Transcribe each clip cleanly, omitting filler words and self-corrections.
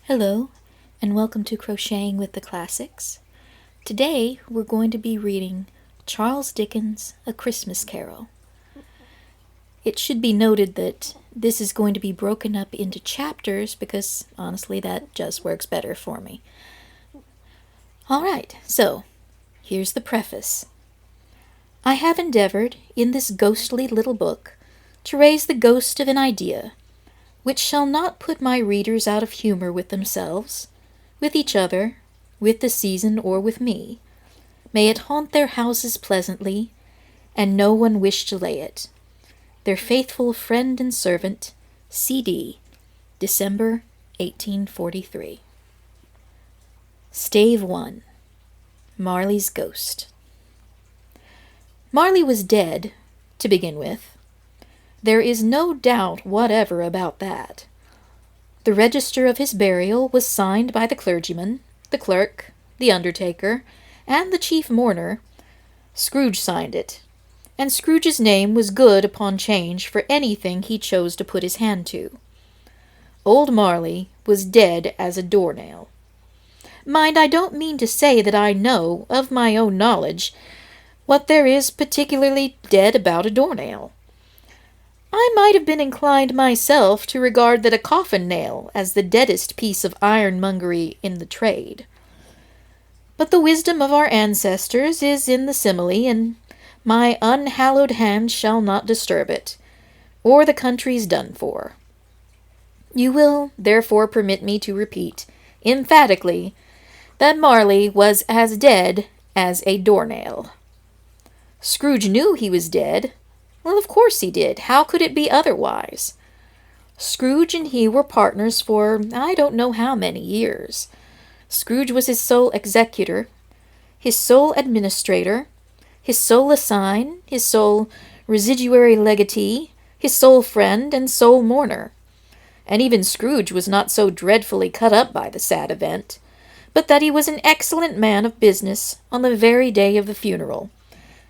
Hello, and welcome to Crocheting with the Classics. Today, we're going to be reading Charles Dickens' A Christmas Carol. It should be noted that this is going to be broken up into chapters because, honestly, that just works better for me. Alright, so, here's the preface. I have endeavored, in this ghostly little book, to raise the ghost of an idea, which shall not put my readers out of humor with themselves, with each other, with the season, or with me. May it haunt their houses pleasantly, and no one wish to lay it. Their faithful friend and servant, C.D., December 1843. Stave 1. Marley's Ghost. Marley was dead, to begin with. There is no doubt whatever about that. The register of his burial was signed by the clergyman, the clerk, the undertaker, and the chief mourner. Scrooge signed it, and Scrooge's name was good upon change for anything he chose to put his hand to. Old Marley was dead as a doornail. Mind, I don't mean to say that I know, of my own knowledge, what there is particularly dead about a doornail. I might have been inclined myself to regard that a coffin-nail as the deadest piece of ironmongery in the trade. But the wisdom of our ancestors is in the simile, and my unhallowed hand shall not disturb it, or the country's done for. You will, therefore, permit me to repeat, emphatically, that Marley was as dead as a doornail. Scrooge knew he was dead. Well, of course he did. How could it be otherwise? Scrooge and he were partners for I don't know how many years. Scrooge was his sole executor, his sole administrator, his sole assign, his sole residuary legatee, his sole friend, and sole mourner. And even Scrooge was not so dreadfully cut up by the sad event, but that he was an excellent man of business on the very day of the funeral,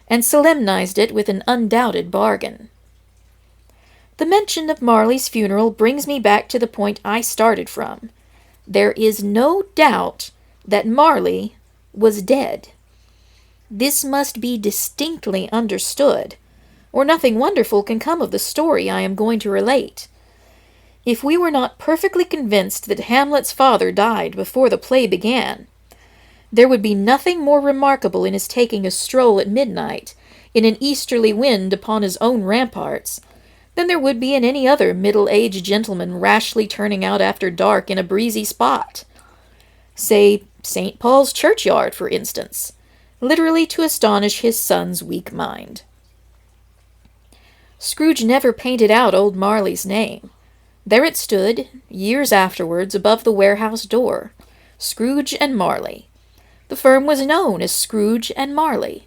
and solemnized it with an undoubted bargain. The mention of Marley's funeral brings me back to the point I started from. There is no doubt that Marley was dead. This must be distinctly understood, or nothing wonderful can come of the story I am going to relate. If we were not perfectly convinced that Hamlet's father died before the play began, there would be nothing more remarkable in his taking a stroll at midnight, in an easterly wind upon his own ramparts, than there would be in any other middle-aged gentleman rashly turning out after dark in a breezy spot. Say, St. Paul's churchyard, for instance, literally to astonish his son's weak mind. Scrooge never painted out old Marley's name. There it stood, years afterwards, above the warehouse door, Scrooge and Marley. The firm was known as Scrooge and Marley.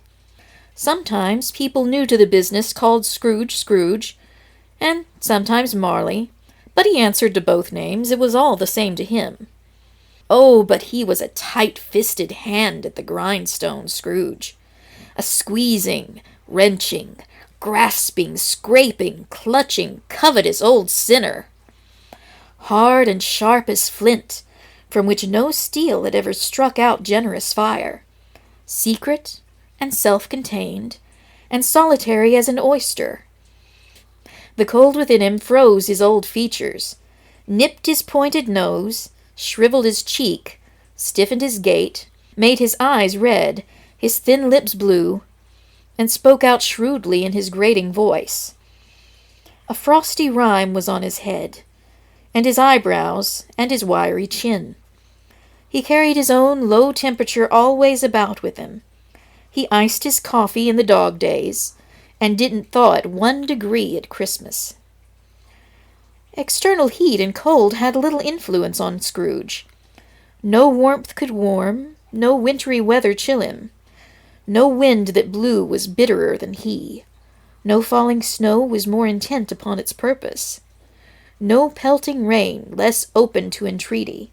Sometimes people new to the business called Scrooge, and sometimes Marley, but he answered to both names. It was all the same to him. Oh, but he was a tight-fisted hand at the grindstone, Scrooge. A squeezing, wrenching, grasping, scraping, clutching, covetous old sinner. Hard and sharp as flint, from which no steel had ever struck out generous fire, secret and self-contained, and solitary as an oyster. The cold within him froze his old features, nipped his pointed nose, shriveled his cheek, stiffened his gait, made his eyes red, his thin lips blue, and spoke out shrewdly in his grating voice. A frosty rime was on his head, and his eyebrows, and his wiry chin. He carried his own low temperature always about with him. He iced his coffee in the dog days, and didn't thaw it 1 degree at Christmas. External heat and cold had little influence on Scrooge. No warmth could warm, no wintry weather chill him. No wind that blew was bitterer than he. No falling snow was more intent upon its purpose. No pelting rain less open to entreaty.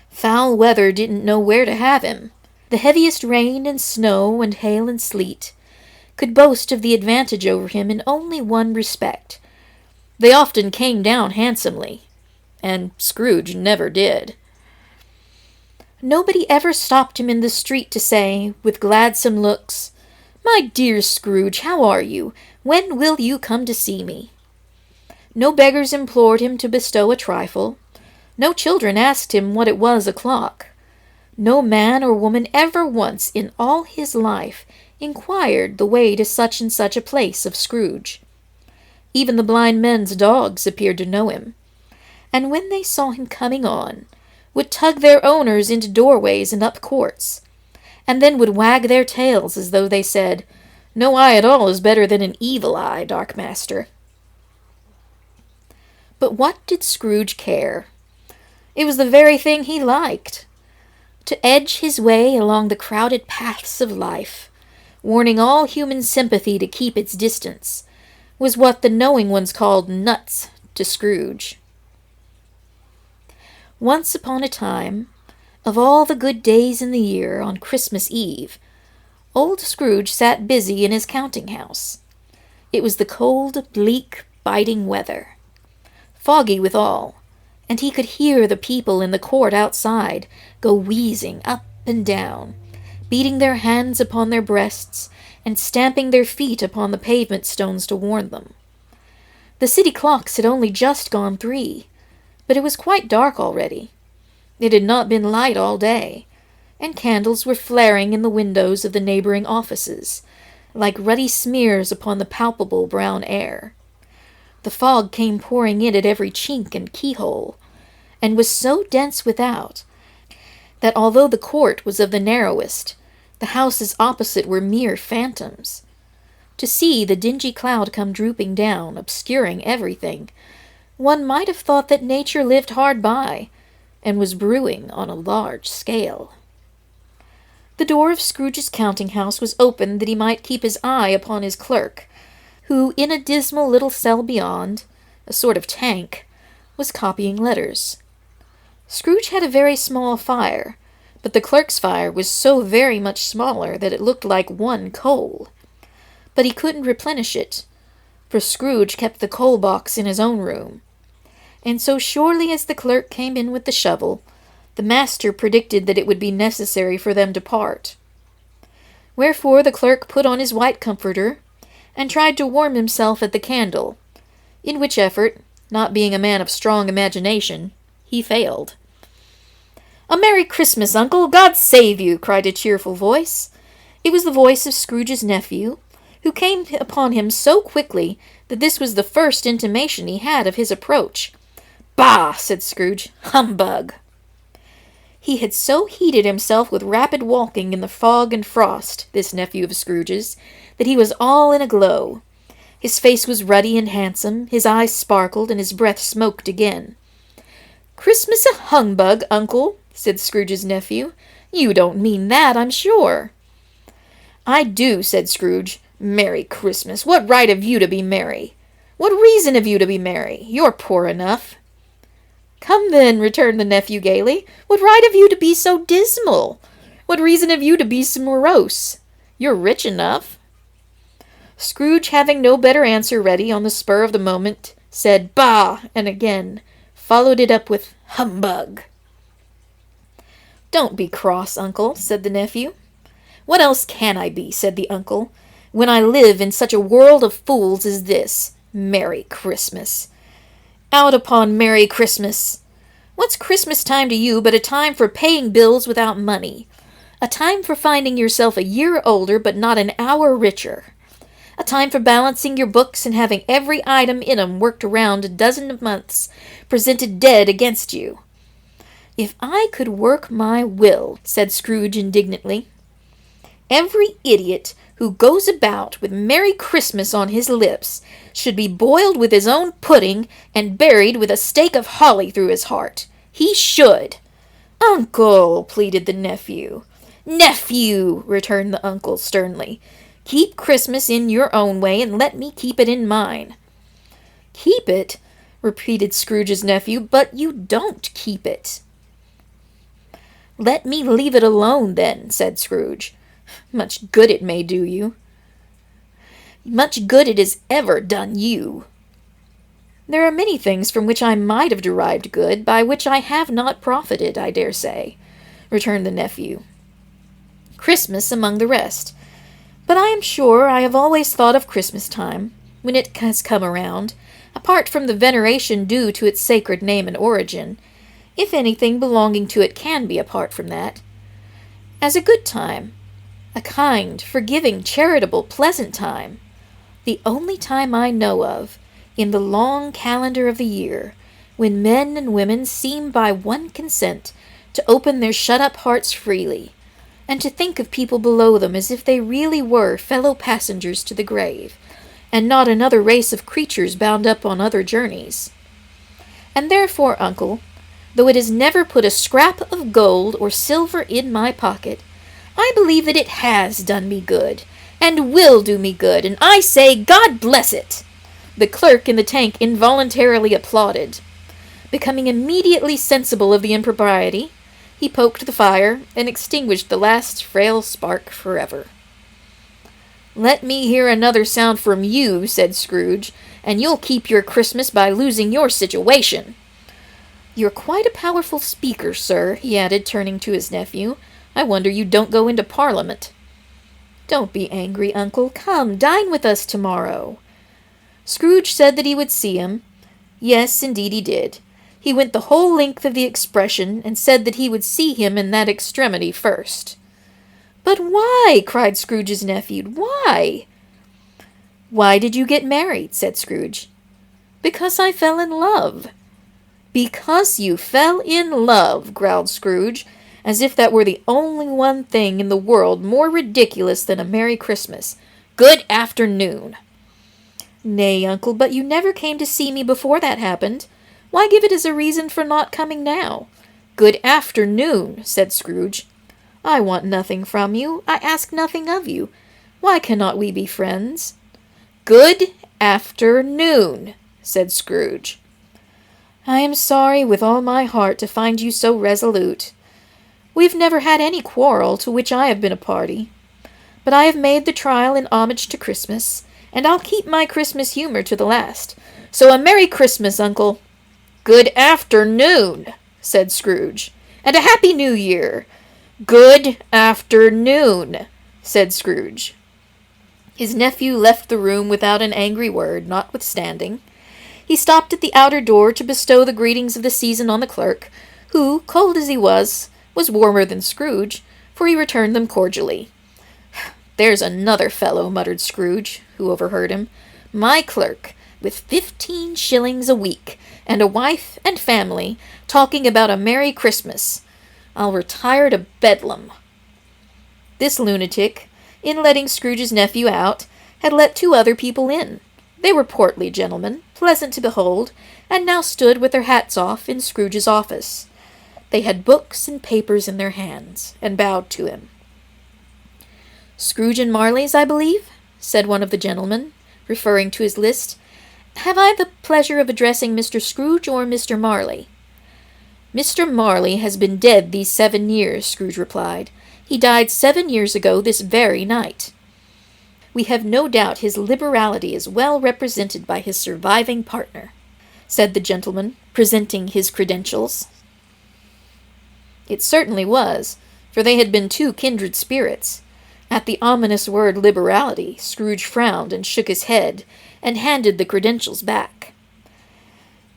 Foul weather didn't know where to have him. The heaviest rain and snow and hail and sleet could boast of the advantage over him in only one respect. They often came down handsomely, and Scrooge never did. Nobody ever stopped him in the street to say, with gladsome looks, "My dear Scrooge, how are you? When will you come to see me?" No beggars implored him to bestow a trifle. No children asked him what it was o'clock. No man or woman ever once in all his life inquired the way to such and such a place of Scrooge. Even the blind men's dogs appeared to know him, and when they saw him coming on, would tug their owners into doorways and up courts, and then would wag their tails as though they said, "No eye at all is better than an evil eye, Dark Master." But what did Scrooge care? It was the very thing he liked. To edge his way along the crowded paths of life, warning all human sympathy to keep its distance, was what the knowing ones called nuts to Scrooge. Once upon a time, of all the good days in the year, on Christmas Eve, old Scrooge sat busy in his counting-house. It was the cold, bleak, biting weather, foggy withal, and he could hear the people in the court outside go wheezing up and down, beating their hands upon their breasts and stamping their feet upon the pavement stones to warn them. The city clocks had only just gone 3, but it was quite dark already. It had not been light all day, and candles were flaring in the windows of the neighboring offices, like ruddy smears upon the palpable brown air. The fog came pouring in at every chink and keyhole, and was so dense without, that although the court was of the narrowest, the houses opposite were mere phantoms. To see the dingy cloud come drooping down, obscuring everything, one might have thought that nature lived hard by, and was brewing on a large scale. The door of Scrooge's counting-house was opened that he might keep his eye upon his clerk, who, in a dismal little cell beyond, a sort of tank, was copying letters. Scrooge had a very small fire, but the clerk's fire was so very much smaller that it looked like one coal. But he couldn't replenish it, for Scrooge kept the coal box in his own room. And so surely as the clerk came in with the shovel, the master predicted that it would be necessary for them to part. Wherefore the clerk put on his white comforter, and tried to warm himself at the candle, in which effort, not being a man of strong imagination, he failed. "A Merry Christmas, Uncle! God save you!" cried a cheerful voice. It was the voice of Scrooge's nephew, who came upon him so quickly that this was the first intimation he had of his approach. "Bah!" said Scrooge. "Humbug!" He had so heated himself with rapid walking in the fog and frost, this nephew of Scrooge's, that he was all in a glow. His face was ruddy and handsome, his eyes sparkled, and his breath smoked again. "Christmas a humbug, Uncle," said Scrooge's nephew. "You don't mean that, I'm sure." "I do," said Scrooge. "Merry Christmas! What right have you to be merry? What reason have you to be merry? You're poor enough." "Come then," returned the nephew gaily. "What right have you to be so dismal? What reason have you to be so morose? You're rich enough." Scrooge, having no better answer ready on the spur of the moment, said "Bah!" and again followed it up with "Humbug!" "Don't be cross, Uncle," said the nephew. "What else can I be," said the uncle, "when I live in such a world of fools as this? Merry Christmas! Out upon Merry Christmas! What's Christmas time to you but a time for paying bills without money? A time for finding yourself a year older but not an hour richer? A time for balancing your books and having every item in 'em worked around a dozen of months, presented dead against you?" "If I could work my will," said Scrooge indignantly, "every idiot who goes about with Merry Christmas on his lips should be boiled with his own pudding and buried with a stake of holly through his heart. He should." "Uncle!" pleaded the nephew. "Nephew!" returned the uncle sternly. "Keep Christmas in your own way and let me keep it in mine." "Keep it?" repeated Scrooge's nephew. "But you don't keep it." "Let me leave it alone, then," said Scrooge. "Much good it may do you. Much good it has ever done you." There are many things from which I might have derived good, by which I have not profited, I dare say, returned the nephew. Christmas among the rest. But I am sure I have always thought of Christmas time, when it has come around, apart from the veneration due to its sacred name and origin, if anything belonging to it can be apart from that, as a good time, a kind, forgiving, charitable, pleasant time, the only time I know of, in the long calendar of the year, when men and women seem by one consent to open their shut-up hearts freely, and to think of people below them as if they really were fellow passengers to the grave, and not another race of creatures bound up on other journeys. And therefore, uncle, though it has never put a scrap of gold or silver in my pocket, I believe that it has done me good, and will do me good, and I say, God bless it! The clerk in the tank involuntarily applauded. Becoming immediately sensible of the impropriety, he poked the fire, and extinguished the last frail spark forever. Let me hear another sound from you, said Scrooge, and you'll keep your Christmas by losing your situation. You're quite a powerful speaker, sir, he added, turning to his nephew. I wonder you don't go into Parliament. Don't be angry, uncle. Come, dine with us tomorrow. Scrooge said that he would see him. Yes, indeed he did. He went the whole length of the expression, and said that he would see him in that extremity first. But why? Cried Scrooge's nephew. Why? Why did you get married? Said Scrooge. Because I fell in love. Because you fell in love, growled Scrooge, as if that were the only one thing in the world more ridiculous than a Merry Christmas. Good afternoon. Nay, uncle, but you never came to see me before that happened. Why give it as a reason for not coming now? Good afternoon, said Scrooge. I want nothing from you. I ask nothing of you. Why cannot we be friends? Good afternoon, said Scrooge. I am sorry with all my heart to find you so resolute. We've never had any quarrel to which I have been a party. But I have made the trial in homage to Christmas, and I'll keep my Christmas humor to the last. So a Merry Christmas, uncle. Good afternoon, said Scrooge, and a Happy New Year. Good afternoon, said Scrooge. His nephew left the room without an angry word, notwithstanding. He stopped at the outer door to bestow the greetings of the season on the clerk, who, cold as he was warmer than Scrooge, for he returned them cordially. There's another fellow, muttered Scrooge, who overheard him. My clerk, with 15 shillings a week, and a wife and family, talking about a Merry Christmas. I'll retire to Bedlam. This lunatic, in letting Scrooge's nephew out, had let 2 other people in. They were portly gentlemen, pleasant to behold, and now stood with their hats off in Scrooge's office. They had books and papers in their hands, and bowed to him. Scrooge and Marley's, I believe, said one of the gentlemen, referring to his list. Have I the pleasure of addressing Mr. Scrooge or Mr. Marley? Mr. Marley has been dead these 7 years, Scrooge replied. He died 7 years ago this very night. We have no doubt his liberality is well represented by his surviving partner, said the gentleman, presenting his credentials. It certainly was, for they had been 2 kindred spirits. At the ominous word liberality, Scrooge frowned and shook his head, and handed the credentials back.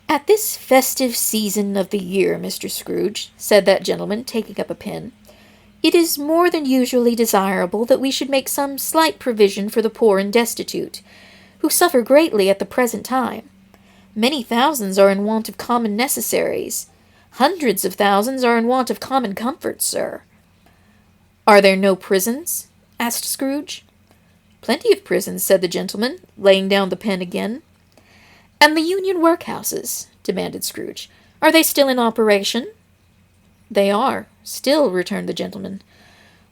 At this festive season of the year, Mr. Scrooge, said that gentleman, taking up a pen, it is more than usually desirable that we should make some slight provision for the poor and destitute, who suffer greatly at the present time. Many thousands are in want of common necessaries. Hundreds of thousands are in want of common comforts, sir. Are there no prisons? Asked Scrooge. Plenty of prisons, said the gentleman, laying down the pen again. And the Union workhouses? Demanded Scrooge. Are they still in operation? They are, still, returned the gentleman.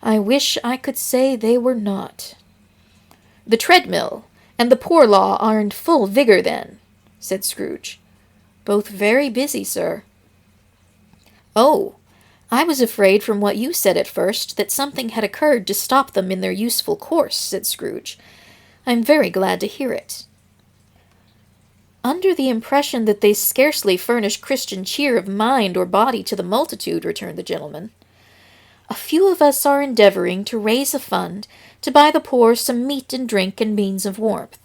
I wish I could say they were not. The treadmill and the poor law are in full vigor, then, said Scrooge. Both very busy, sir. Oh, I was afraid from what you said at first that something had occurred to stop them in their useful course, said Scrooge. I am very glad to hear it. Under the impression that they scarcely furnish Christian cheer of mind or body to the multitude, returned the gentleman. A few of us are endeavoring to raise a fund to buy the poor some meat and drink and means of warmth.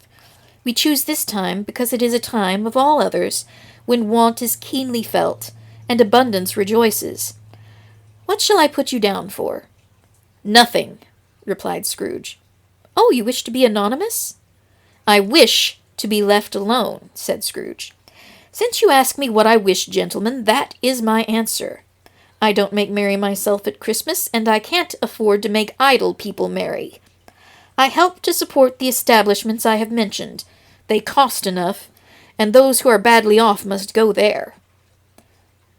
We choose this time because it is a time of all others when want is keenly felt and abundance rejoices. What shall I put you down for? Nothing, replied Scrooge. Oh, you wish to be anonymous? I wish to be left alone, said Scrooge. Since you ask me what I wish, gentlemen, that is my answer. I don't make merry myself at Christmas, and I can't afford to make idle people merry. I help to support the establishments I have mentioned. They cost enough, and those who are badly off must go there.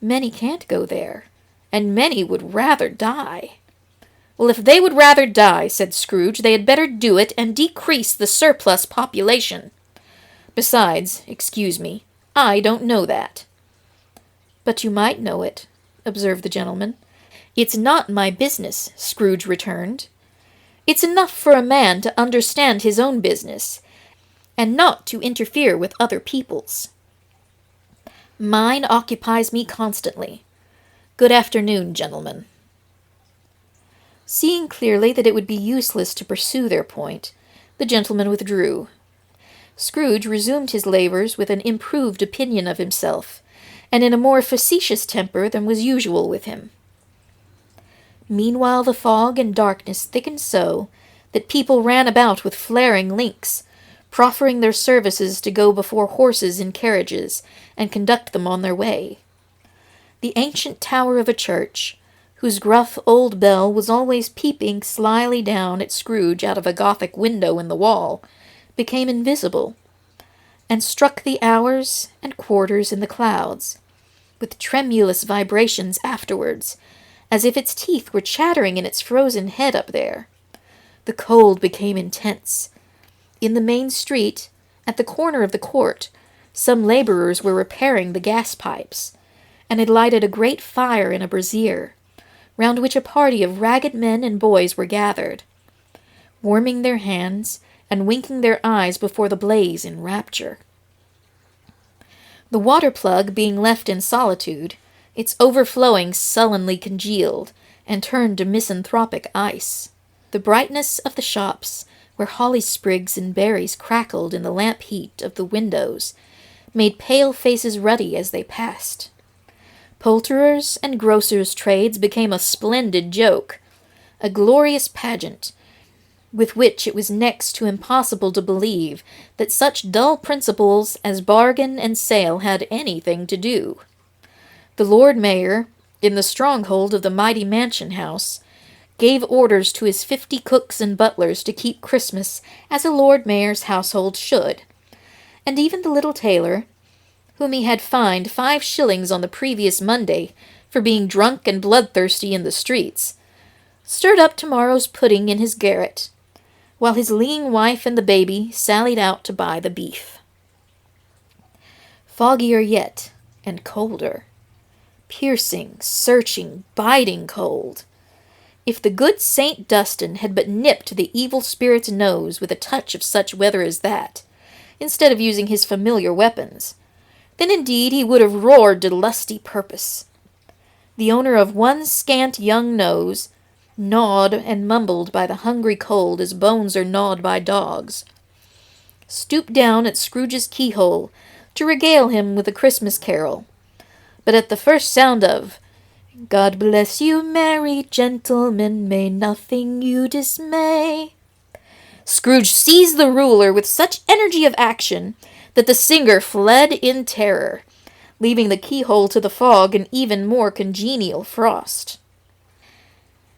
Many can't go there, and many would rather die. Well, if they would rather die, said Scrooge, they had better do it and decrease the surplus population. Besides, excuse me, I don't know that. But you might know it, observed the gentleman. It's not my business, Scrooge returned. It's enough for a man to understand his own business, and not to interfere with other people's. Mine occupies me constantly. Good afternoon, gentlemen. Seeing clearly that it would be useless to pursue their point, the gentleman withdrew. Scrooge resumed his labours with an improved opinion of himself, and in a more facetious temper than was usual with him. Meanwhile the fog and darkness thickened so that people ran about with flaring links, proffering their services to go before horses in carriages and conduct them on their way. The ancient tower of a church, whose gruff old bell was always peeping slyly down at Scrooge out of a Gothic window in the wall, became invisible, and struck the hours and quarters in the clouds, with tremulous vibrations afterwards, as if its teeth were chattering in its frozen head up there. The cold became intense. In the main street, at the corner of the court, some labourers were repairing the gas pipes, and had lighted a great fire in a brazier, round which a party of ragged men and boys were gathered, warming their hands and winking their eyes before the blaze in rapture. The water-plug being left in solitude, its overflowing sullenly congealed, and turned to misanthropic ice. The brightness of the shops, where holly sprigs and berries crackled in the lamp heat of the windows, made pale faces ruddy as they passed. Poulterers' and grocers' trades became a splendid joke, a glorious pageant, with which it was next to impossible to believe that such dull principles as bargain and sale had anything to do. The Lord Mayor, in the stronghold of the mighty mansion house, gave orders to his 50 cooks and butlers to keep Christmas as a Lord Mayor's household should, and even the little tailor, whom he had fined 5 shillings on the previous Monday for being drunk and bloodthirsty in the streets, stirred up tomorrow's pudding in his garret, while his lean wife and the baby sallied out to buy the beef. Foggier yet, and colder. Piercing, searching, biting cold. If the good Saint Dunstan had but nipped the evil spirit's nose with a touch of such weather as that, instead of using his familiar weapons, then indeed he would have roared to lusty purpose. The owner of one scant young nose, gnawed and mumbled by the hungry cold as bones are gnawed by dogs, stooped down at Scrooge's keyhole to regale him with a Christmas carol, but at the first sound of "God bless you, merry gentlemen, may nothing you dismay," Scrooge seized the ruler with such energy of action that the singer fled in terror, leaving the keyhole to the fog an even more congenial frost.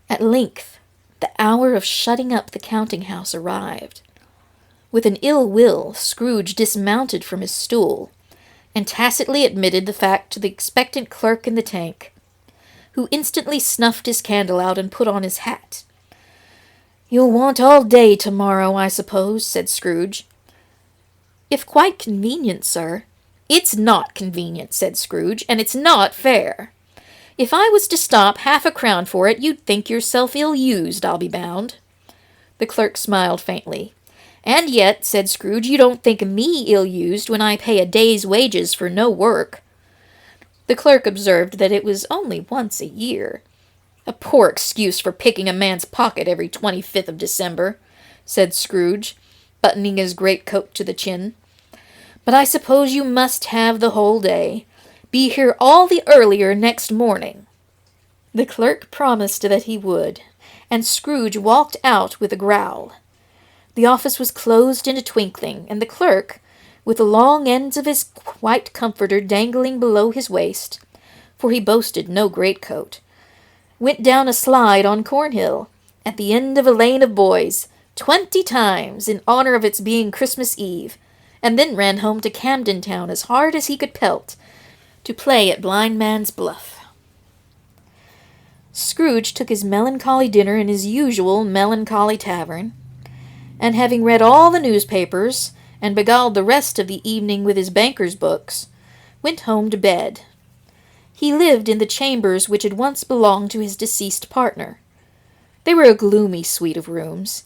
At length, the hour of shutting up the counting-house arrived. With an ill will, Scrooge dismounted from his stool, and tacitly admitted the fact to the expectant clerk in the tank, who instantly snuffed his candle out and put on his hat. "You'll want all day tomorrow, I suppose," said Scrooge. "If quite convenient, sir." "It's not convenient," said Scrooge, "and it's not fair. If I was to stop 1/2 for it, you'd think yourself ill-used, I'll be bound." The clerk smiled faintly, "And yet," said Scrooge, "you don't think me ill-used when I pay a day's wages for no work." The clerk observed that it was only once a year. "A poor excuse for picking a man's pocket every 25th of December," said Scrooge, buttoning his greatcoat to the chin. "But I suppose you must have the whole day. Be here all the earlier next morning." The clerk promised that he would, and Scrooge walked out with a growl. The office was closed in a twinkling, and the clerk, with the long ends of his white comforter dangling below his waist, for he boasted no greatcoat, went down a slide on Cornhill, at the end of a lane of boys, 20 times, in honor of its being Christmas Eve, and then ran home to Camden Town as hard as he could pelt, to play at Blind Man's Bluff. Scrooge took his melancholy dinner in his usual melancholy tavern, and having read all the newspapers, and beguiled the rest of the evening with his banker's books, went home to bed. He lived in the chambers which had once belonged to his deceased partner. They were a gloomy suite of rooms,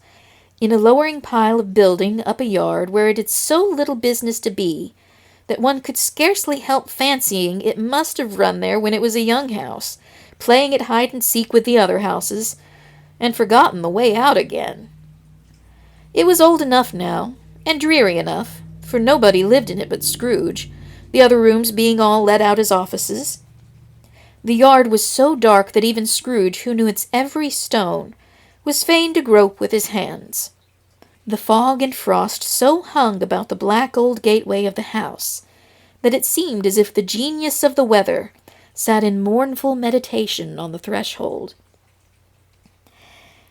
in a lowering pile of building up a yard where it had so little business to be, that one could scarcely help fancying it must have run there when it was a young house, playing at hide-and-seek with the other houses, and forgotten the way out again. It was old enough now, and dreary enough, for nobody lived in it but Scrooge, the other rooms being all let out as offices. The yard was so dark that even Scrooge, who knew its every stone, was fain to grope with his hands. The fog and frost so hung about the black old gateway of the house, that it seemed as if the genius of the weather sat in mournful meditation on the threshold.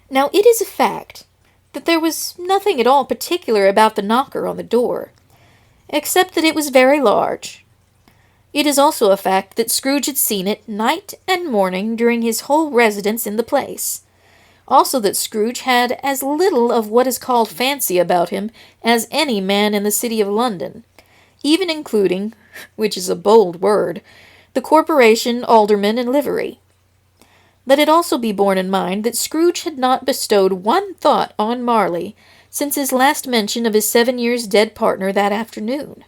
Now it is a fact that there was nothing at all particular about the knocker on the door, except that it was very large. It is also a fact that Scrooge had seen it night and morning during his whole residence in the place. Also that Scrooge had as little of what is called fancy about him as any man in the city of London, even including, which is a bold word, the corporation, aldermen, and livery. Let it also be borne in mind that Scrooge had not bestowed one thought on Marley since his last mention of his 7 years dead partner that afternoon.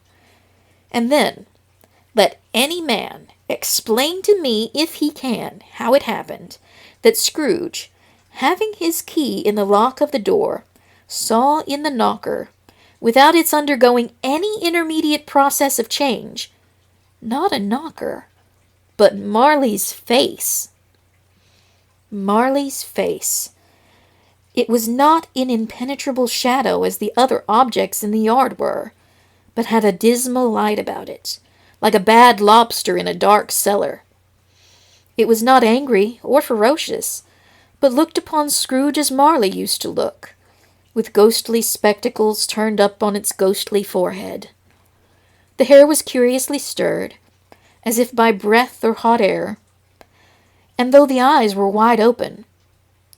And then, let any man explain to me, if he can, how it happened that Scrooge, having his key in the lock of the door, saw in the knocker, without its undergoing any intermediate process of change, not a knocker, but Marley's face. Marley's face. It was not in impenetrable shadow as the other objects in the yard were, but had a dismal light about it, like a bad lobster in a dark cellar. It was not angry or ferocious, but looked upon Scrooge as Marley used to look, with ghostly spectacles turned up on its ghostly forehead. The hair was curiously stirred, as if by breath or hot air, and though the eyes were wide open,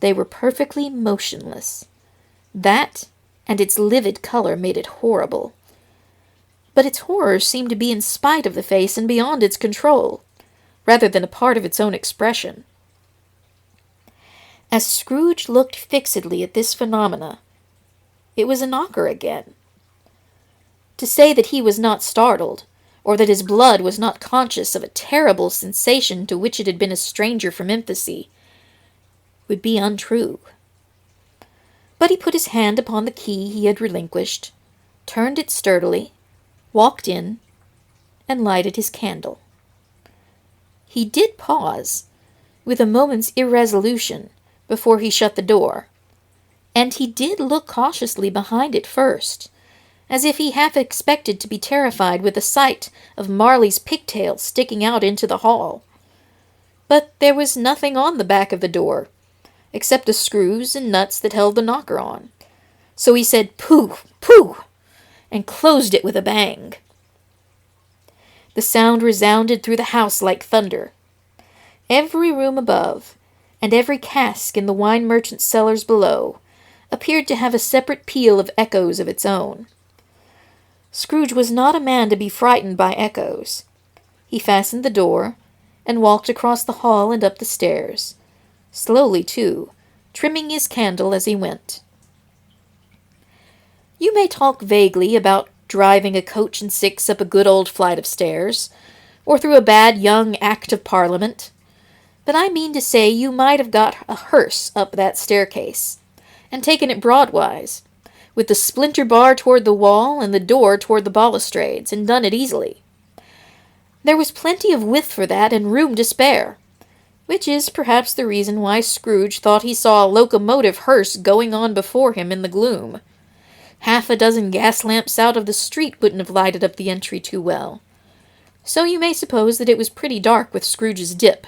they were perfectly motionless. That and its livid color made it horrible. But its horror seemed to be in spite of the face and beyond its control, rather than a part of its own expression. As Scrooge looked fixedly at this phenomena, it was a knocker again. To say that he was not startled, or that his blood was not conscious of a terrible sensation to which it had been a stranger from infancy, would be untrue. But he put his hand upon the key he had relinquished, turned it sturdily, walked in, and lighted his candle. He did pause, with a moment's irresolution, before he shut the door, and he did look cautiously behind it first, as if he half expected to be terrified with the sight of Marley's pigtails sticking out into the hall. But there was nothing on the back of the door, except the screws and nuts that held the knocker on. So he said, "Pooh, pooh," and closed it with a bang. The sound resounded through the house like thunder. Every room above, and every cask in the wine merchant's cellars below, appeared to have a separate peal of echoes of its own. Scrooge was not a man to be frightened by echoes. He fastened the door, and walked across the hall and up the stairs, slowly too, trimming his candle as he went. You may talk vaguely about driving a coach and six up a good old flight of stairs, or through a bad young Act of Parliament, but I mean to say you might have got a hearse up that staircase, and taken it broadwise, with the splinter bar toward the wall and the door toward the balustrades, and done it easily. There was plenty of width for that, and room to spare, which is perhaps the reason why Scrooge thought he saw a locomotive hearse going on before him in the gloom. Half a dozen gas lamps out of the street wouldn't have lighted up the entry too well, so you may suppose that it was pretty dark with Scrooge's dip.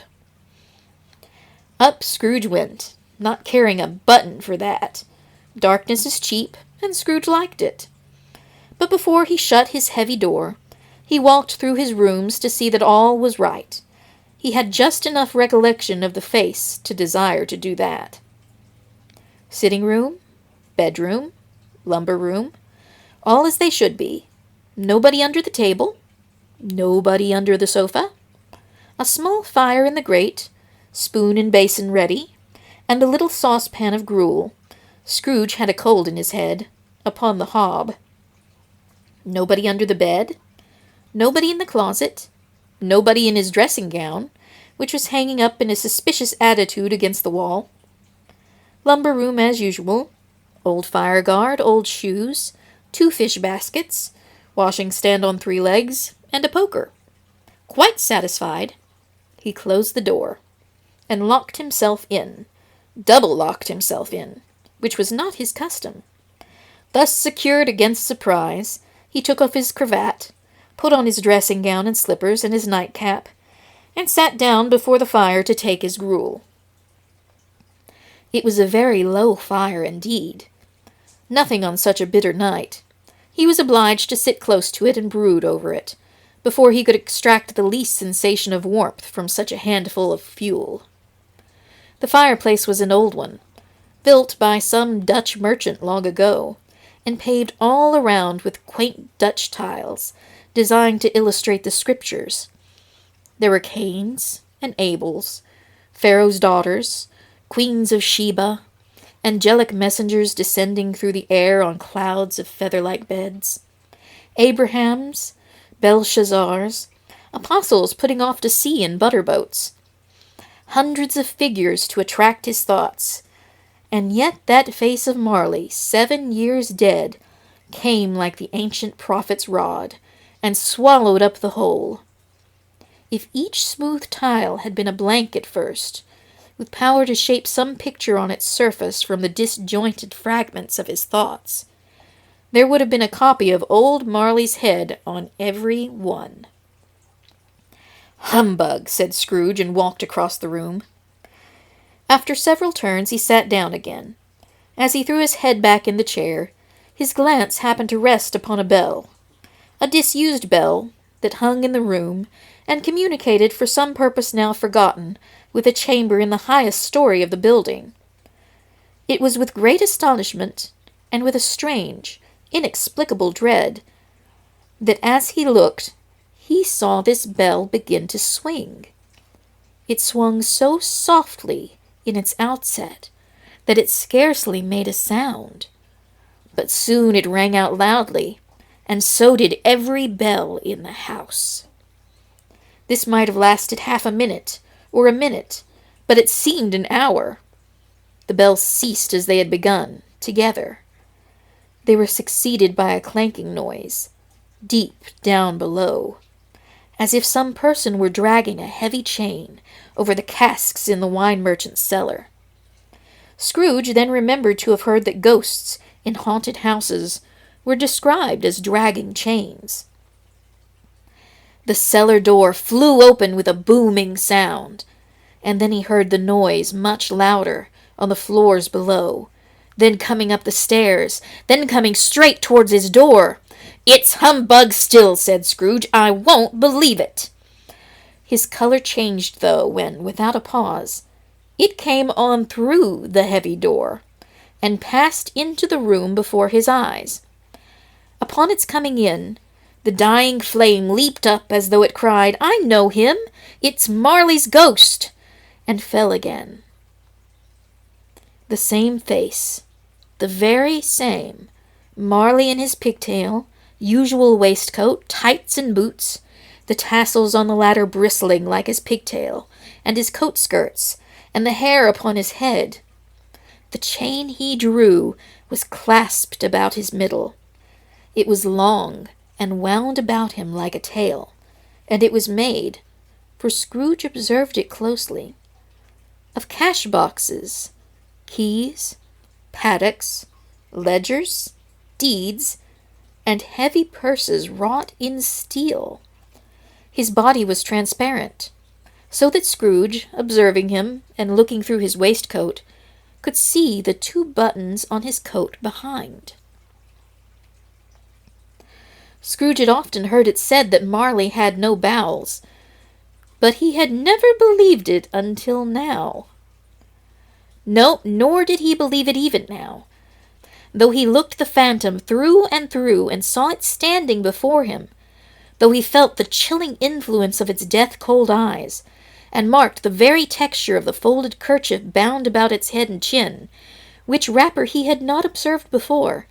Up Scrooge went, not caring a button for that. Darkness is cheap, and Scrooge liked it. But before he shut his heavy door, he walked through his rooms to see that all was right. He had just enough recollection of the face to desire to do that. Sitting room, bedroom, lumber room, all as they should be. Nobody under the table, nobody under the sofa, a small fire in the grate, spoon and basin ready, and a little saucepan of gruel. Scrooge had a cold in his head, upon the hob. Nobody under the bed, nobody in the closet, nobody in his dressing gown, which was hanging up in a suspicious attitude against the wall. Lumber room as usual, old fire guard, old shoes, 2 fish baskets, washing stand on 3 legs, and a poker. Quite satisfied, he closed the door, and locked himself in, double-locked himself in, which was not his custom. Thus secured against surprise, he took off his cravat, put on his dressing gown and slippers and his nightcap, and sat down before the fire to take his gruel. It was a very low fire indeed. Nothing on such a bitter night. He was obliged to sit close to it and brood over it, before he could extract the least sensation of warmth from such a handful of fuel. The fireplace was an old one, built by some Dutch merchant long ago, and paved all around with quaint Dutch tiles, designed to illustrate the Scriptures. There were Cains and Abels, Pharaoh's daughters, queens of Sheba, angelic messengers descending through the air on clouds of feather-like beds, Abrahams, Belshazzars, apostles putting off to sea in butter-boats, hundreds of figures to attract his thoughts, and yet that face of Marley, 7 years dead, came like the ancient prophet's rod, and swallowed up the whole. If each smooth tile had been a blank at first, with power to shape some picture on its surface from the disjointed fragments of his thoughts, there would have been a copy of old Marley's head on every one. "Humbug," said Scrooge, and walked across the room. After several turns he sat down again. As he threw his head back in the chair, his glance happened to rest upon a bell, a disused bell that hung in the room and communicated for some purpose now forgotten with a chamber in the highest story of the building. It was with great astonishment, and with a strange, inexplicable dread, that as he looked, he saw this bell begin to swing. It swung so softly in its outset that it scarcely made a sound, but soon it rang out loudly, and so did every bell in the house. This might have lasted half a minute, or a minute, but it seemed an hour. The bells ceased as they had begun, together. They were succeeded by a clanking noise, deep down below, as if some person were dragging a heavy chain over the casks in the wine merchant's cellar. Scrooge then remembered to have heard that ghosts in haunted houses were described as dragging chains. The cellar door flew open with a booming sound, and then he heard the noise much louder on the floors below, then coming up the stairs, then coming straight towards his door. "It's humbug still," said Scrooge. "I won't believe it." His color changed, though, when, without a pause, it came on through the heavy door, and passed into the room before his eyes. Upon its coming in, the dying flame leaped up as though it cried, "I know him! It's Marley's ghost!" and fell again. The same face, the very same, Marley in his pigtail, usual waistcoat, tights and boots, the tassels on the latter bristling like his pigtail, and his coat skirts, and the hair upon his head. The chain he drew was clasped about his middle. It was long, and wound about him like a tail, and it was made, for Scrooge observed it closely, of cash-boxes, keys, paddocks, ledgers, deeds, and heavy purses wrought in steel. His body was transparent, so that Scrooge, observing him, and looking through his waistcoat, could see the 2 buttons on his coat behind. Scrooge had often heard it said that Marley had no bowels, but he had never believed it until now. No, nor did he believe it even now, though he looked the phantom through and saw it standing before him, though he felt the chilling influence of its death-cold eyes, and marked the very texture of the folded kerchief bound about its head and chin, which wrapper he had not observed before.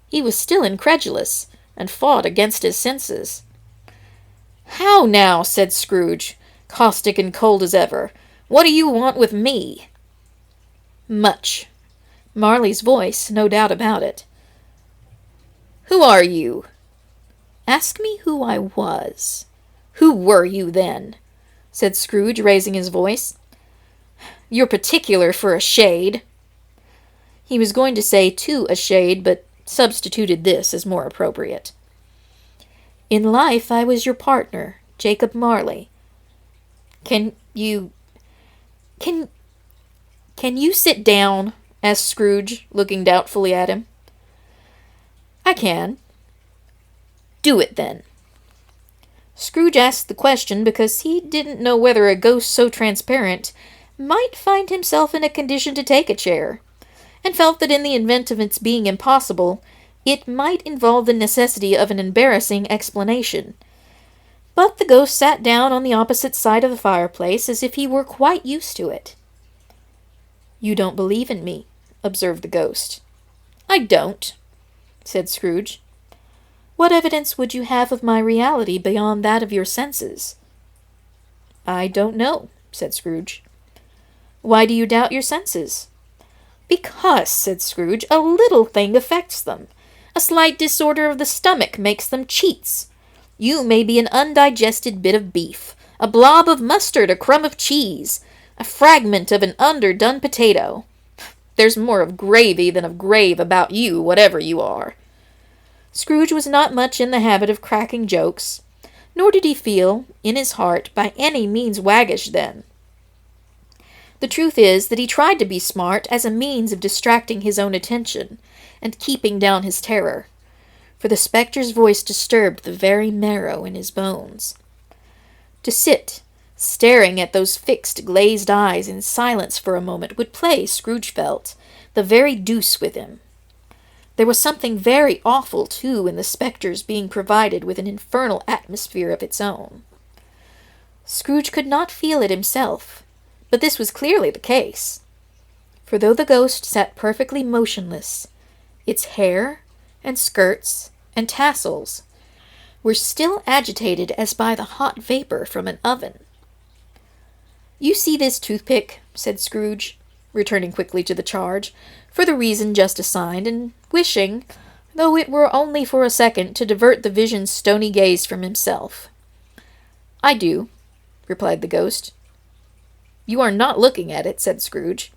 He was still incredulous, and fought against his senses. "How now?" said Scrooge, caustic and cold as ever. "What do you want with me?" "Much." Marley's voice, no doubt about it. "Who are you?" "Ask me who I was." "Who were you, then?" said Scrooge, raising his voice. "You're particular for a shade." He was going to say to a shade, but substituted this as more appropriate. "In life I was your partner, Jacob Marley." Can you sit down?" asked Scrooge, looking doubtfully at him. "I can." "Do it, then." Scrooge asked the question because he didn't know whether a ghost so transparent might find himself in a condition to take a chair, and felt that in the event of its being impossible, it might involve the necessity of an embarrassing explanation. But the ghost sat down on the opposite side of the fireplace as if he were quite used to it. "You don't believe in me," observed the ghost. "I don't," said Scrooge. "What evidence would you have of my reality beyond that of your senses?" "I don't know," said Scrooge. "Why do you doubt your senses?" "Because," said Scrooge, "a little thing affects them. A slight disorder of the stomach makes them cheats. You may be an undigested bit of beef, a blob of mustard, a crumb of cheese, a fragment of an underdone potato. There's more of gravy than of grave about you, whatever you are." Scrooge was not much in the habit of cracking jokes, nor did he feel, in his heart, by any means waggish then. The truth is that he tried to be smart as a means of distracting his own attention, and keeping down his terror, for the spectre's voice disturbed the very marrow in his bones. To sit, staring at those fixed, glazed eyes in silence for a moment would play, Scrooge felt, the very deuce with him. There was something very awful, too, in the spectre's being provided with an infernal atmosphere of its own. Scrooge could not feel it himself, but this was clearly the case. For though the ghost sat perfectly motionless, its hair and skirts and tassels were still agitated as by the hot vapor from an oven. "You see this toothpick?" said Scrooge, returning quickly to the charge, for the reason just assigned, and wishing, though it were only for a second, to divert the vision's stony gaze from himself. "I do," replied the ghost. "You are not looking at it," said Scrooge.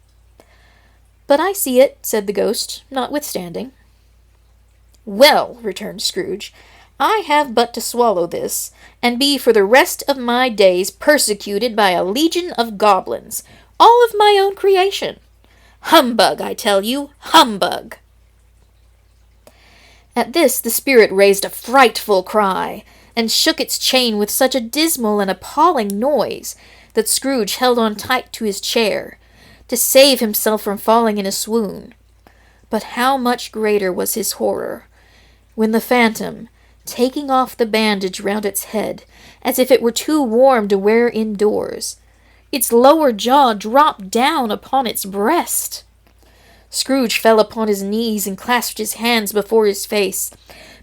"But I see it," said the ghost, notwithstanding. "Well," returned Scrooge, "I have but to swallow this, and be for the rest of my days persecuted by a legion of goblins, all of my own creation. Humbug, I tell you, humbug!" At this the spirit raised a frightful cry, and shook its chain with such a dismal and appalling noise that Scrooge held on tight to his chair, to save himself from falling in a swoon. But how much greater was his horror, when the phantom, taking off the bandage round its head, as if it were too warm to wear indoors, its lower jaw dropped down upon its breast. Scrooge fell upon his knees and clasped his hands before his face.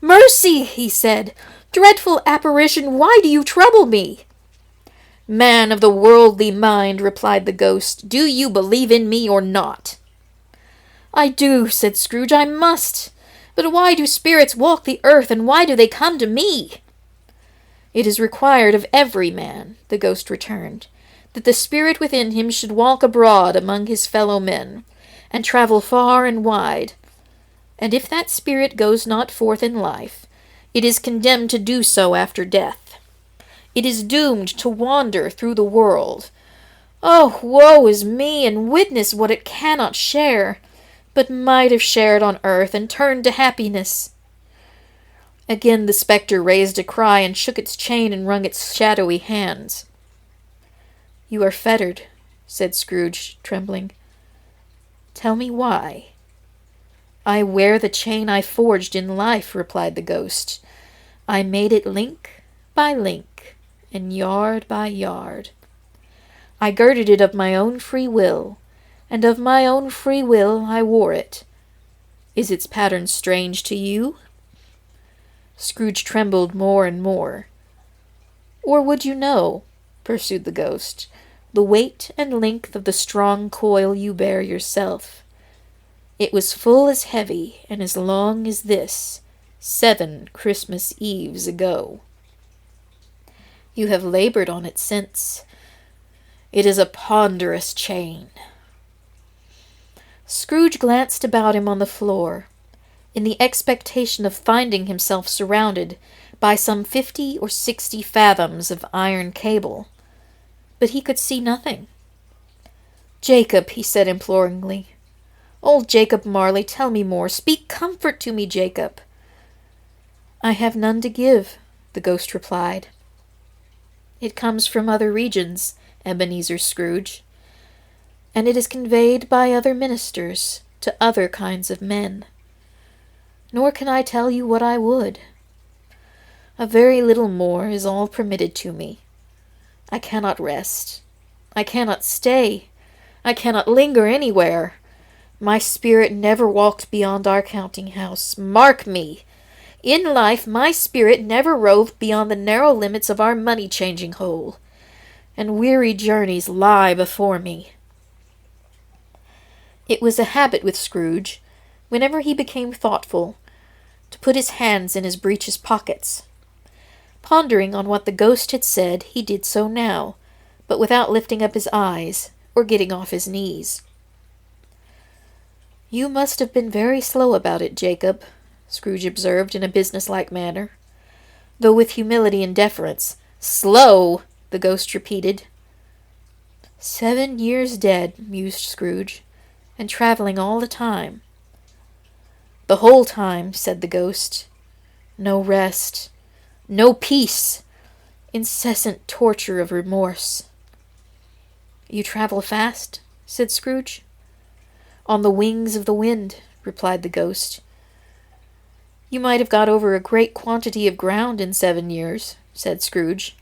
"Mercy!" he said. "Dreadful apparition, why do you trouble me?" "Man of the worldly mind," replied the ghost, "do you believe in me or not?" "I do," said Scrooge. "I must. But why do spirits walk the earth, and why do they come to me?" "It is required of every man," the ghost returned, "that the spirit within him should walk abroad among his fellow men, and travel far and wide. And if that spirit goes not forth in life, it is condemned to do so after death. It is doomed to wander through the world. Oh, woe is me, and witness what it cannot share, but might have shared on earth and turned to happiness." Again the spectre raised a cry and shook its chain and wrung its shadowy hands. "You are fettered," said Scrooge, trembling. "Tell me why." "I wear the chain I forged in life," replied the ghost. "I made it link by link, and yard by yard. I girded it of my own free will, and of my own free will I wore it. Is its pattern strange to you?" Scrooge trembled more and more. "Or would you know," pursued the ghost, "the weight and length of the strong coil you bear yourself? It was full as heavy and as long as this, 7 Christmas Eves ago. You have labored on it since. It is a ponderous chain." Scrooge glanced about him on the floor, in the expectation of finding himself surrounded by some 50 or 60 fathoms of iron cable, but he could see nothing. "Jacob," he said imploringly. "Old Jacob Marley, tell me more. Speak comfort to me, Jacob." "I have none to give," the ghost replied. "It comes from other regions, Ebenezer Scrooge, and it is conveyed by other ministers to other kinds of men. Nor can I tell you what I would. A very little more is all permitted to me. I cannot rest. I cannot stay. I cannot linger anywhere. My spirit never walked beyond our counting-house. Mark me! In life my spirit never roved beyond the narrow limits of our money-changing hole, and weary journeys lie before me." It was a habit with Scrooge, whenever he became thoughtful, to put his hands in his breeches pockets. Pondering on what the ghost had said, he did so now, but without lifting up his eyes or getting off his knees. "You must have been very slow about it, Jacob," Scrooge observed in a businesslike manner, though with humility and deference. "Slow!" the ghost repeated. 7 years dead," mused Scrooge, "and travelling all the time." "The whole time," said the ghost. "No rest, no peace, incessant torture of remorse." "You travel fast?" said Scrooge. "On the wings of the wind," replied the ghost. "You might have got over a great quantity of ground in 7 years," said Scrooge.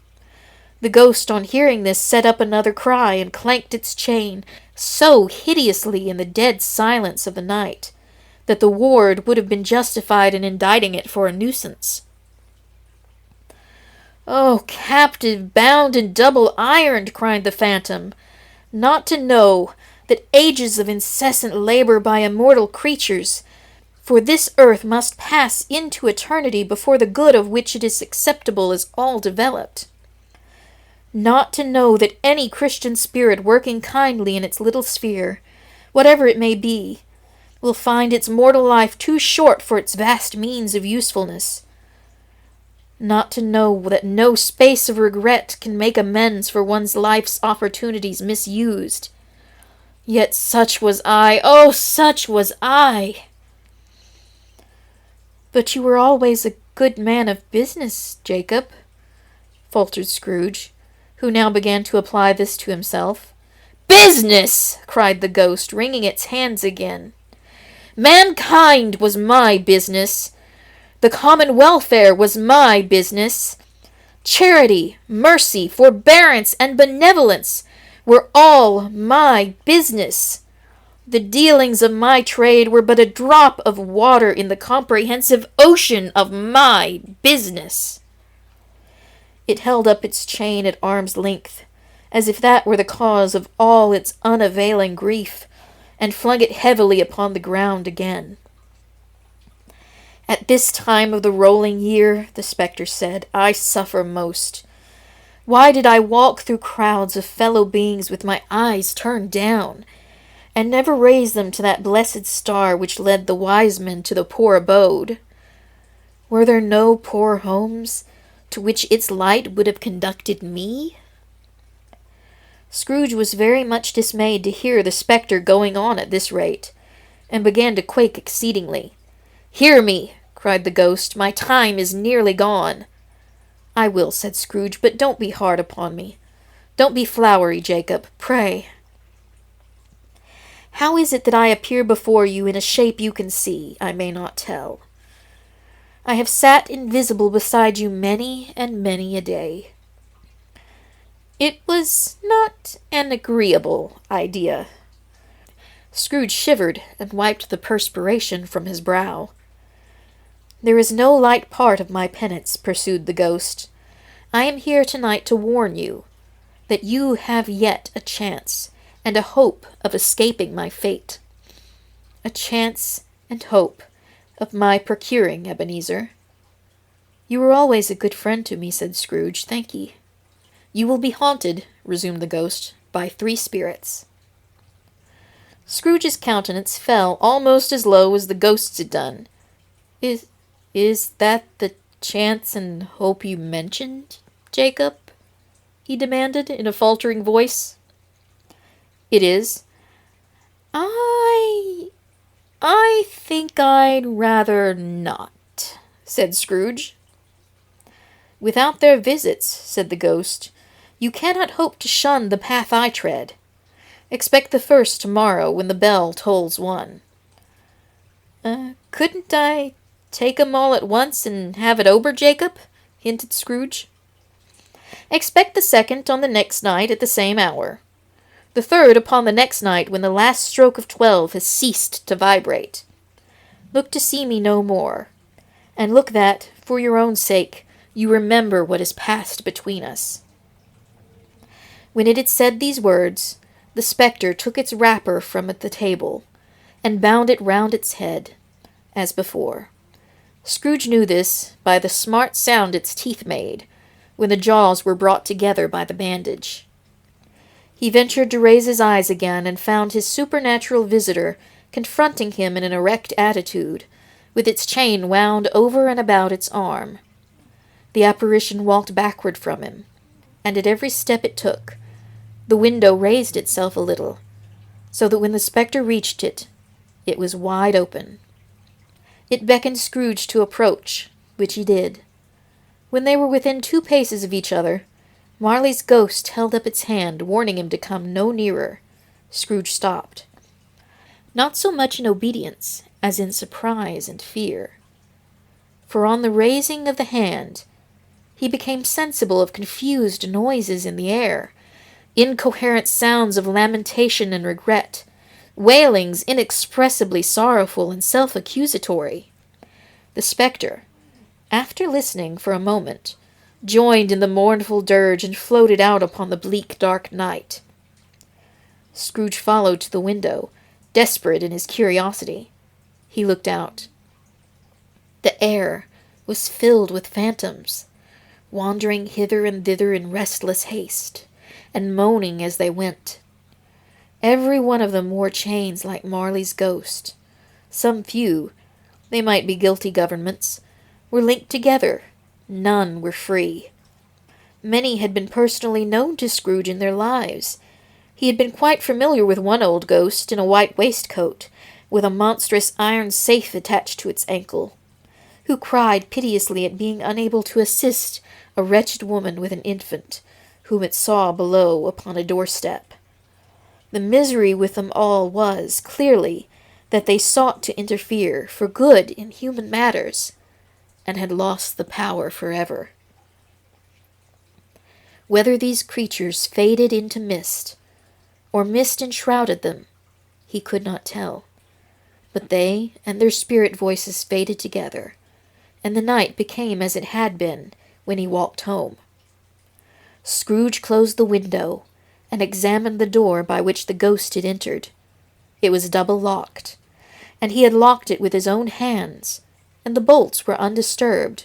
The ghost, on hearing this, set up another cry and clanked its chain so hideously in the dead silence of the night that the ward would have been justified in indicting it for a nuisance. "Oh, captive, bound and double-ironed," cried the phantom, "not to know that ages of incessant labor by immortal creatures, for this earth must pass into eternity before the good of which it is acceptable is all developed. Not to know that any Christian spirit working kindly in its little sphere, whatever it may be, will find its mortal life too short for its vast means of usefulness. Not to know that no space of regret can make amends for one's life's opportunities misused. Yet such was I, oh, such was I!" "But you were always a good man of business, Jacob," faltered Scrooge, who now began to apply this to himself. "Business!" cried the ghost, wringing its hands again. "Mankind was my business. The common welfare was my business. Charity, mercy, forbearance, and benevolence were all my business. The dealings of my trade were but a drop of water in the comprehensive ocean of my business. It held up its chain at arm's length, as if that were the cause of all its unavailing grief, and flung it heavily upon the ground again. At this time of the rolling year, the spectre said, I suffer most. Why did I walk through crowds of fellow beings with my eyes turned down, and never raise them to that blessed star which led the wise men to the poor abode? Were there no poor homes to which its light would have conducted me? Scrooge was very much dismayed to hear the spectre going on at this rate, and began to quake exceedingly. Hear me, cried the ghost, my time is nearly gone. I will, said Scrooge, but don't be hard upon me. Don't be flowery, Jacob, pray. How is it that I appear before you in a shape you can see? I may not tell. I have sat invisible beside you many and many a day. It was not an agreeable idea. Scrooge shivered and wiped the perspiration from his brow. There is no light part of my penance, pursued the ghost. I am here tonight to warn you that you have yet a chance and a hope of escaping my fate. A chance and hope of my procuring Ebenezer. You were always a good friend to me, said Scrooge. Thank ye. You will be haunted, resumed the ghost, by 3 spirits. Scrooge's countenance fell almost as low as the ghost's had done. Is that the chance and hope you mentioned, Jacob? He demanded in a faltering voice. It is. I think I'd rather not, said Scrooge. Without their visits, said the ghost, you cannot hope to shun the path I tread. Expect the first tomorrow when the bell tolls 1. Couldn't I take 'em all at once and have it over, Jacob? Hinted Scrooge. Expect the second on the next night at the same hour. The third upon the next night when the last stroke of 12 has ceased to vibrate. Look to see me no more, and look that, for your own sake, you remember what has passed between us. When it had said these words, the spectre took its wrapper from the table, and bound it round its head, as before. Scrooge knew this by the smart sound its teeth made, when the jaws were brought together by the bandage. He ventured to raise his eyes again, and found his supernatural visitor confronting him in an erect attitude, with its chain wound over and about its arm. The apparition walked backward from him, and at every step it took, the window raised itself a little, so that when the spectre reached it, it was wide open. It beckoned Scrooge to approach, which he did. When they were within 2 paces of each other, Marley's ghost held up its hand, warning him to come no nearer. Scrooge stopped. Not so much in obedience as in surprise and fear. For on the raising of the hand, he became sensible of confused noises in the air, incoherent sounds of lamentation and regret, wailings inexpressibly sorrowful and self-accusatory. The spectre, after listening for a moment, joined in the mournful dirge and floated out upon the bleak dark night. Scrooge followed to the window, desperate in his curiosity. He looked out. The air was filled with phantoms, wandering hither and thither in restless haste, and moaning as they went. Every one of them wore chains like Marley's ghost. Some few, they might be guilty governments, were linked together. None were free. Many had been personally known to Scrooge in their lives. He had been quite familiar with one old ghost in a white waistcoat, with a monstrous iron safe attached to its ankle, who cried piteously at being unable to assist a wretched woman with an infant, whom it saw below upon a doorstep. The misery with them all was, clearly, that they sought to interfere for good in human matters, and had lost the power forever. Whether these creatures faded into mist, or mist enshrouded them, He could not tell. But they and their spirit voices faded together, and the night became as it had been when he walked home. Scrooge closed the window and examined the door by which the ghost had entered. It was double locked, and he had locked it with his own hands, and the bolts were undisturbed.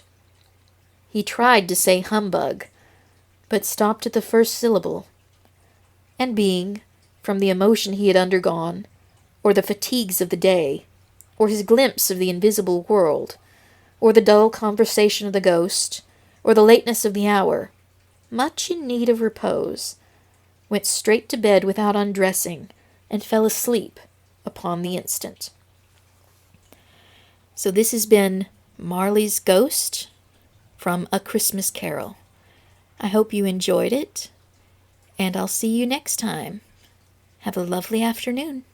He tried to say humbug, but stopped at the first syllable, and being, from the emotion he had undergone, or the fatigues of the day, or his glimpse of the invisible world, or the dull conversation of the ghost, or the lateness of the hour, much in need of repose, went straight to bed without undressing, and fell asleep upon the instant. So this has been Marley's Ghost from A Christmas Carol. I hope you enjoyed it, and I'll see you next time. Have a lovely afternoon.